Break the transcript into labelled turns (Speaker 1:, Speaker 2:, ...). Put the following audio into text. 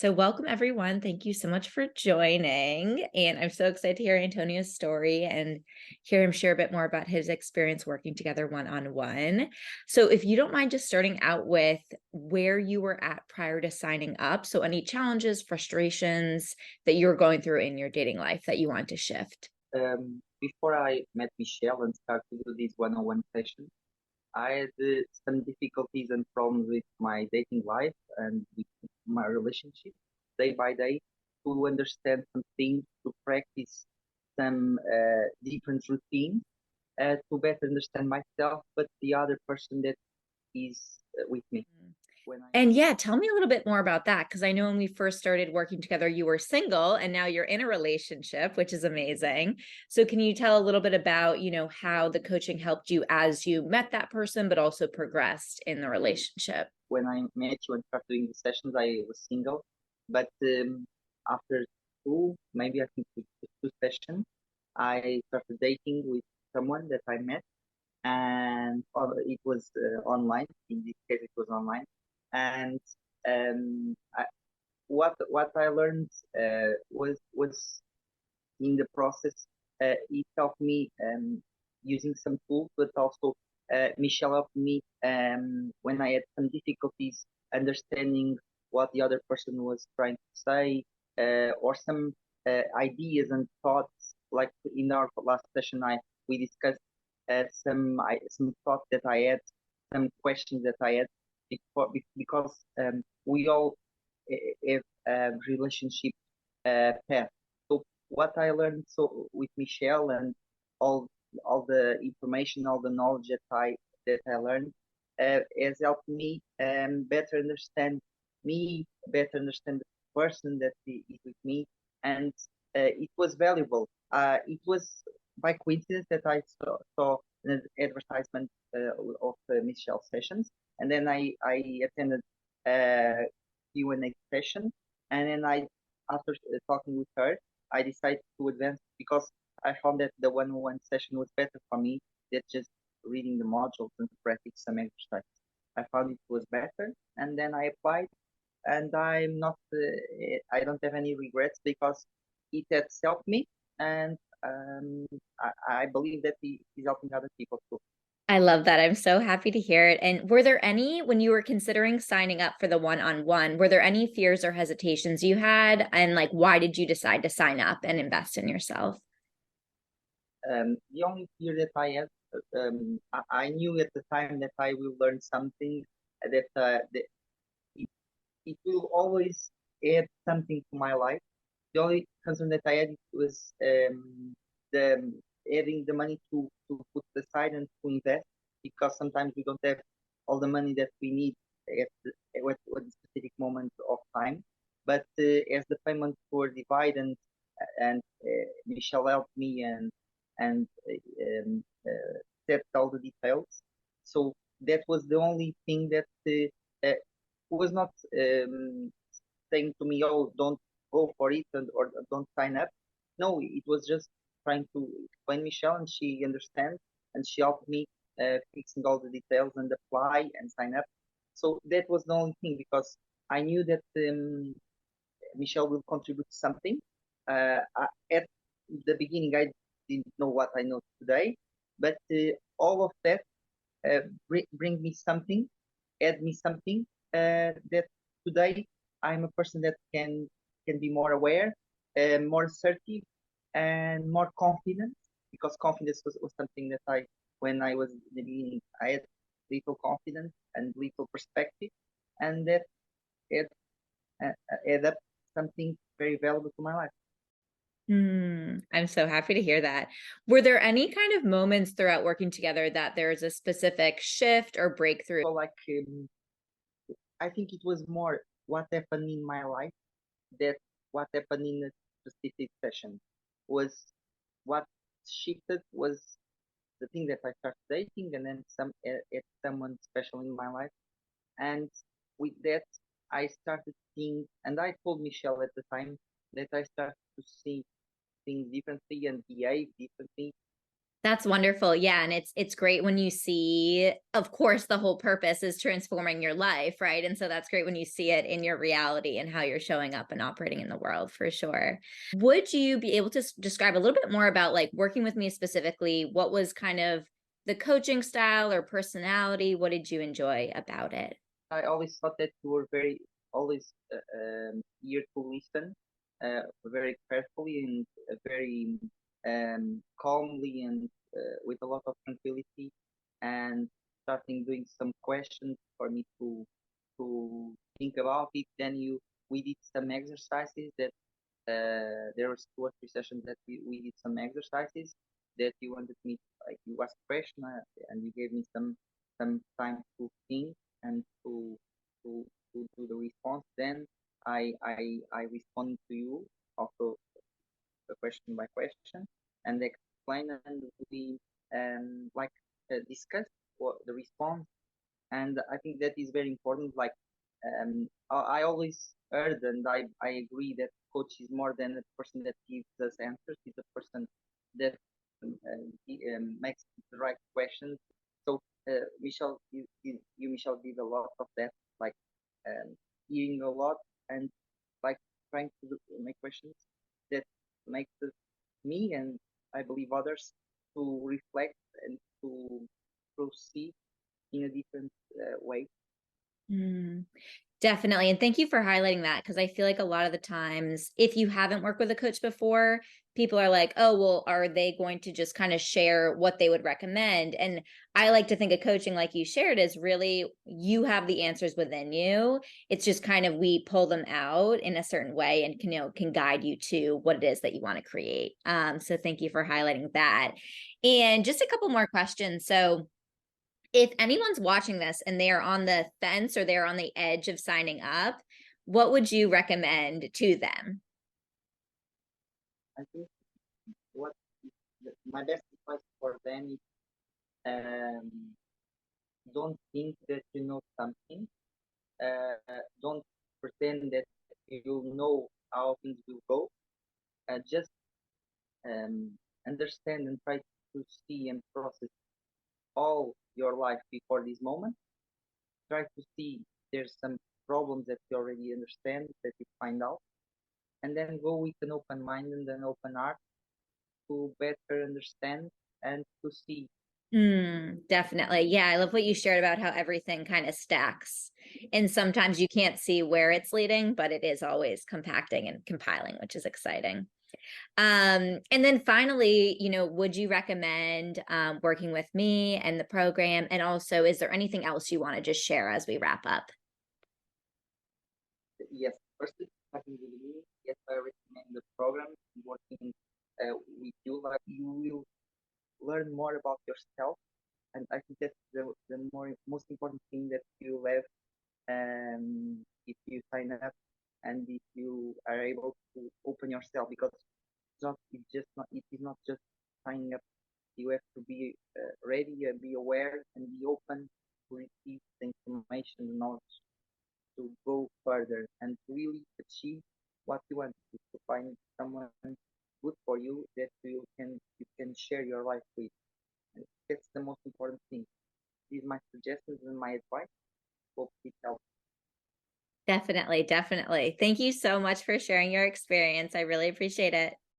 Speaker 1: So, welcome everyone. Thank you so much for joining. And I'm so excited to hear Antonio's story and hear him share a bit more about his experience working together one on one. So, if you don't mind just starting out with where you were at prior to signing up. So, any challenges, frustrations that you're going through in your dating life that you want to shift.
Speaker 2: Before I met Michelle and started to do these one-on-one sessions, I had some difficulties and problems with my dating life and with my relationship day by day to understand some things, to practice some different routines, to better understand myself, but the other person that is with me. When I
Speaker 1: And yeah, tell me a little bit more about that because I know when we first started working together, you were single and now you're in a relationship, which is amazing. So can you tell a little bit about, how the coaching helped you as you met that person, but also progressed in the relationship?
Speaker 2: when I met you and started doing the sessions, I was single, but after maybe I think two sessions, I started dating with someone that I met, and it was online. In this case, it was online, and what I learned was in the process. It helped me using some tools, but also Michelle helped me when I had some difficulties understanding what the other person was trying to say, or some ideas and thoughts. Like in our last session, we discussed some thoughts that I had, some questions that I had, because we all have a relationship path. So what I learned with Michelle and all all the information, all the knowledge that I learned has helped me better understand me, better understand the person that is with me, and it was valuable. It was by coincidence that I saw an advertisement of Michelle sessions, and then I attended a Q&A session, and then after talking with her, I decided to advance because I found that the one-on-one session was better for me than just reading the modules and practice some exercises. I found it was better, and then I applied, and I don't have any regrets because it has helped me, and I believe that it is helping other people too.
Speaker 1: I love that. I'm so happy to hear it. And were there any, when you were considering signing up for the one-on-one, were there any fears or hesitations you had? And like, why did you decide to sign up and invest in yourself?
Speaker 2: The only fear that I had, I knew at the time that I will learn something that it, it will always add something to my life. The only concern that I had was the adding the money to put aside and to invest, because sometimes we don't have all the money that we need at the specific moment of time. But as the payments were divided, and Michelle helped me and set all the details. So that was the only thing that was not saying to me, "Oh, don't go for it," or "Don't sign up." No, it was just trying to explain Michelle, and she understands, and she helped me fixing all the details and apply and sign up. So that was the only thing, because I knew that Michelle will contribute something. At the beginning, I didn't know what I know today, but all of that bring me something, add me something that today I'm a person that can be more aware, more assertive, and more confident. Because confidence was something that when I was in the beginning, I had little confidence and little perspective, and that add, add up something very valuable to my life.
Speaker 1: I'm so happy to hear that. Were there any kind of moments throughout working together that there's a specific shift or breakthrough?
Speaker 2: So like I think it was more what happened in my life that what happened in a specific session was what shifted was the thing that I started dating, and then at someone special in my life, and with that I started seeing, and I told Michelle at the time that I started to see things differently and behave differently,
Speaker 1: That's wonderful. Yeah, and it's great when you see, of course, the whole purpose is transforming your life, right? And so that's great when you see it in your reality and how you're showing up and operating in the world for sure. Would you be able to describe a little bit more about like working with me specifically? What was kind of the coaching style or personality? What did you enjoy about it?
Speaker 2: I always thought that you were very always eager to listen, very carefully and very calmly and with a lot of tranquility, and starting doing some questions for me to think about it. Then we did some exercises that there was 2 or 3 sessions that we did some exercises that you wanted me like you asked question and you gave me some time to think and to to the response. Then I respond to you also question by question and explain and we like discuss what the response. And I think that is very important. Like I always heard and I agree that coach is more than a person that gives us answers. He's a person that makes the right questions. So Michelle, Michelle did a lot of that, like hearing a lot and like trying to make questions that makes me and I believe others to reflect and to proceed in a different way.
Speaker 1: Mm. Definitely. And thank you for highlighting that because I feel like a lot of the times, if you haven't worked with a coach before, people are like, oh, well, are they going to just kind of share what they would recommend? And I like to think of coaching, like you shared, is really you have the answers within you. It's just kind of we pull them out in a certain way and can, can guide you to what it is that you want to create. So thank you for highlighting that. And just a couple more questions. So, if anyone's watching this and they are on the fence or they're on the edge of signing up, what would you recommend to them?
Speaker 2: I think what my best advice for them is don't think that you know something. Don't pretend that you know how things will go. Just understand and try to see and process all your life before this moment. Try to see there's some problems that you already understand that you find out, and then go with an open mind and an open heart to better understand and to see.
Speaker 1: Definitely. Yeah, I love what you shared about how everything kind of stacks. And sometimes you can't see where it's leading, but it is always compacting and compiling, which is exciting. And then finally, would you recommend working with me and the program? And also, is there anything else you want to just share as we wrap up?
Speaker 2: Yes, firstly, starting with me, yes, I recommend the program working with you. Like you will learn more about yourself, and I think that's the most important thing that you have if you sign up and if you are able to open yourself because it is not just signing up. You have to be ready and be aware and be open to receive the information, the knowledge to go further and to really achieve what you want to find someone good for you that you can share your life with. And that's the most important thing. These are my suggestions and my advice. Hope it helps.
Speaker 1: Definitely, definitely. Thank you so much for sharing your experience. I really appreciate it.